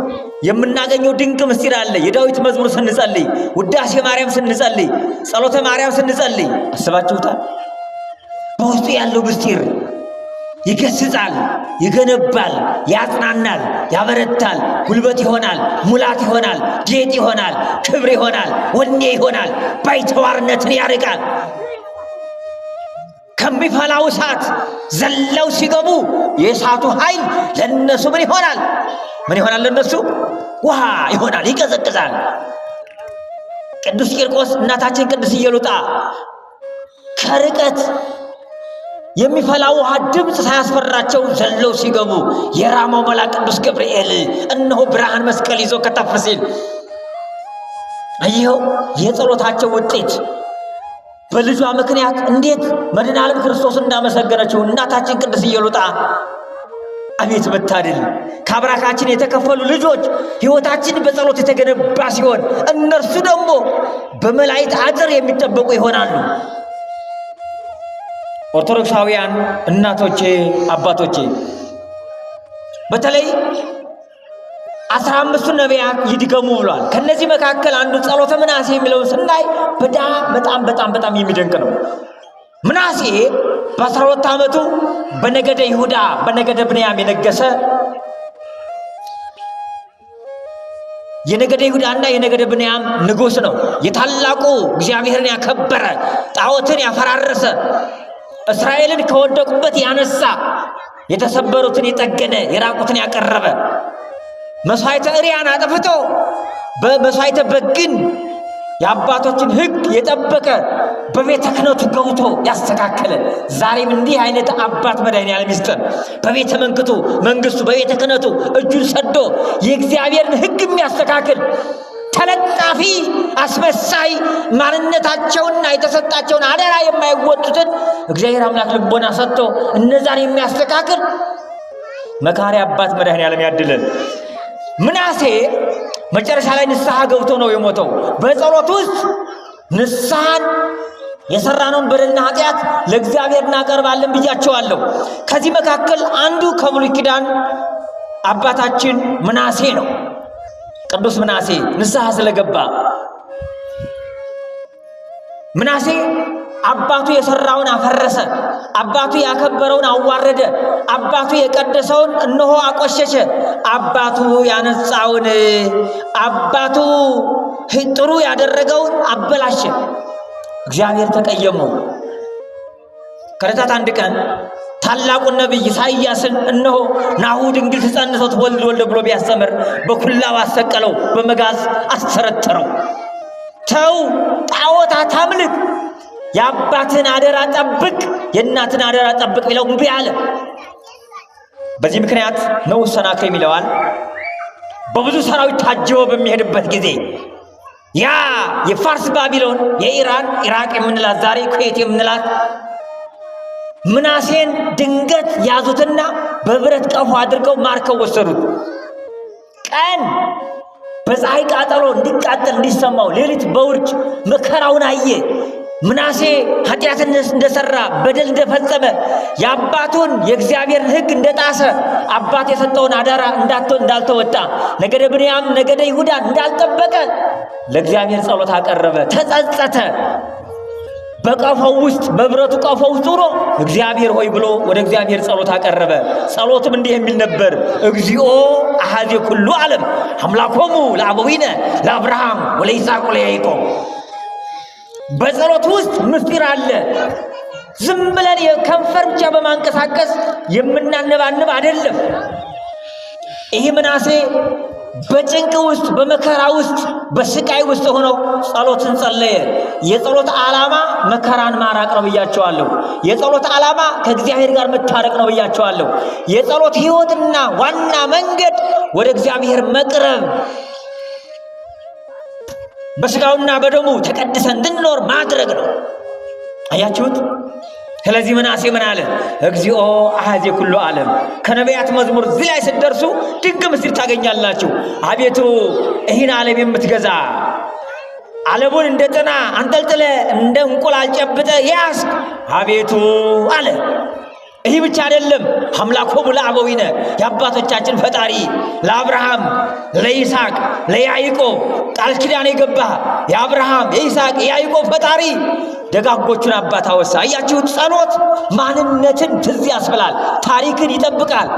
የምናገኘው ድንቅ ምስጢር አለ። የዳዊት መዝሙር ስንጸልይ፣ ውዳሴ ማርያም ስንጸልይ፣ ጸሎተ ማርያም ስንጸልይ አስባችሁታል? በውስጡ ያለው ምስጢር ይገስጻል፣ ይገነባል፣ ያጽናናል፣ ያበረታል፣ ጉልበት ይሆናል፣ ሙላት ይሆናል፣ ጌጥ ይሆናል፣ ክብር ይሆናል፣ ወኔ ይሆናል፣ ባይተዋርነትን ያርቃል። ከሚፈላው እሳት ዘለው ሲገቡ የእሳቱ ኃይል ለነሱ ምን ይሆናል? ምን ይሆናል? ለነሱ ውሃ ይሆናል፣ ይቀዘቅዛል። ቅዱስ ቂርቆስ እናታችን ቅድስት ኢየሉጣ ከርቀት የሚፈላ ውሃ ድምፅ ሳያስፈራቸው ዘለው ሲገቡ የራማው መልአክ ቅዱስ ገብርኤል እነሆ ብርሃን መስቀል ይዞ ከተፍ ሲል ይኸው የጸሎታቸው ውጤት በልጇ ምክንያት እንዴት መድኃኔ ዓለም ክርስቶስ እንዳመሰገነችው እናታችን ቅድስት ኢየሉጣ አቤት መታደል! ከአብራካችን የተከፈሉ ልጆች ሕይወታችን በጸሎት የተገነባ ሲሆን እነርሱ ደግሞ በመላእክት አጥር የሚጠበቁ ይሆናሉ። ኦርቶዶክሳውያን እናቶቼ፣ አባቶቼ በተለይ 15ቱ ነቢያት ይድገሙ ብሏል። ከነዚህ መካከል አንዱ ጸሎተ ምናሴ የሚለውን ስናይ በጣም የሚደንቅ ነው። ምናሴ በ12 ዓመቱ በነገደ ይሁዳ በነገደ ብንያም የነገሰ የነገደ ይሁዳና የነገደ ብንያም ንጉሥ ነው። የታላቁ እግዚአብሔርን ያከበረ ጣዖትን ያፈራረሰ እስራኤልን ከወደቁበት ያነሳ የተሰበሩትን የጠገነ የራቁትን ያቀረበ መስዋዕተ እሪያን አጥፍቶ በመስዋዕተ በግን የአባቶችን ሕግ የጠበቀ በቤተ ክህነቱ ገብቶ ያስተካከለ ዛሬም እንዲህ አይነት አባት መድኃኔ ዓለም ይስጠን። በቤተ መንግስቱ በቤተ ክህነቱ እጁን ሰዶ የእግዚአብሔርን ሕግ የሚያስተካክል ተለጣፊ አስመሳይ ማንነታቸውና የተሰጣቸውን አደራ የማይወጡትን እግዚአብሔር አምላክ ልቦና ሰጥቶ እነዛን የሚያስተካክል መካሪ አባት መድኃኔ ዓለም ያድለን። ምናሴ መጨረሻ ላይ ንስሐ ገብቶ ነው የሞተው። በጸሎት ውስጥ ንስሐን የሰራነውን በደልና ኃጢአት ለእግዚአብሔር እናቀርባለን ብያቸዋለሁ። ከዚህ መካከል አንዱ ከብሉይ ኪዳን አባታችን ምናሴ ነው። ቅዱስ ምናሴ ንስሐ ስለገባ ምናሴ አባቱ የሰራውን አፈረሰ፣ አባቱ ያከበረውን አዋረደ፣ አባቱ የቀደሰውን እነሆ አቆሸሸ፣ አባቱ ያነጻውን አባቱ ጥሩ ያደረገውን አበላሸ። እግዚአብሔር ተቀየመው። ከዕለታት አንድ ቀን ታላቁን ነቢይ ኢሳይያስን እነሆ ናሁ ድንግል ትጸንስ ወልድ ብሎ ቢያስተምር በኩላው አሰቀለው፣ በመጋዝ አስተረተረው። ተው ጣዖት አታምልክ፣ የአባትን አደራ ጠብቅ፣ የእናትን አደራ ጠብቅ ቢለው እምቢ አለ። በዚህ ምክንያት ንዑስ ሰናክሬም ይለዋል በብዙ ሰራዊት ታጅቦ በሚሄድበት ጊዜ ያ የፋርስ ባቢሎን የኢራን ኢራቅ የምንላት ዛሬ ኩዌት የምንላት ምናሴን ድንገት ያዙትና በብረት ቀፎ አድርገው ማርከው ወሰዱት። ቀን በፀሐይ ቃጠሎ እንዲቃጠል እንዲሰማው፣ ሌሊት በውርጭ መከራውን አየ። ምናሴ ኃጢአትን እንደሰራ በደል እንደፈጸመ የአባቱን የእግዚአብሔርን ሕግ እንደጣሰ አባት የሰጠውን አደራ እንዳልተወጣ ነገደ ብንያም ነገደ ይሁዳ እንዳልጠበቀ ለእግዚአብሔር ጸሎት አቀረበ። ተጸጸተ። በቀፎው ውስጥ በብረቱ ቀፎ ውስጥ ሆኖ እግዚአብሔር ሆይ ብሎ ወደ እግዚአብሔር ጸሎት አቀረበ። ጸሎቱም እንዲህ የሚል ነበር። እግዚኦ አሐዜ ኩሉ ዓለም አምላኮሙ ለአበዊነ ለአብርሃም ወለይስሐቅ ወለያዕቆብ። በጸሎት ውስጥ ምስጢር አለ። ዝም ብለን የከንፈር ብቻ በማንቀሳቀስ የምናነባንብ አይደለም። ይህ ምናሴ በጭንቅ ውስጥ በመከራ ውስጥ በስቃይ ውስጥ ሆኖ ጸሎትን ጸለየ። የጸሎት ዓላማ መከራን ማራቅ ነው ብያቸዋለሁ። የጸሎት ዓላማ ከእግዚአብሔር ጋር መታረቅ ነው ብያቸዋለሁ። የጸሎት ሕይወትና ዋና መንገድ ወደ እግዚአብሔር መቅረብ፣ በስጋውና በደሙ ተቀድሰን እንድንኖር ማድረግ ነው። አያችሁት? ስለዚህ ምናሴ ምን አለ? እግዚኦ አሐዜ ኩሉ ዓለም። ከነቢያት መዝሙር እዚህ ላይ ስትደርሱ ድንቅ ምስጢር ታገኛላችሁ። አቤቱ ይህን ዓለም የምትገዛ ዓለሙን እንደ ጥና አንጠልጥለ እንደ እንቁላል ጨብጠ ያዝክ አቤቱ አለ። ይህ ብቻ አይደለም። አምላኮሙ ለአበዊነ የአባቶቻችን ፈጣሪ ለአብርሃም ለይስሐቅ ለያዕቆብ ቃል ኪዳን የገባ የአብርሃም የይስሐቅ የያዕቆብ ፈጣሪ ደጋጎቹን አባት አወሳ። አያችሁት? ጸሎት ማንነትን ትዝ ያስብላል፣ ታሪክን ይጠብቃል።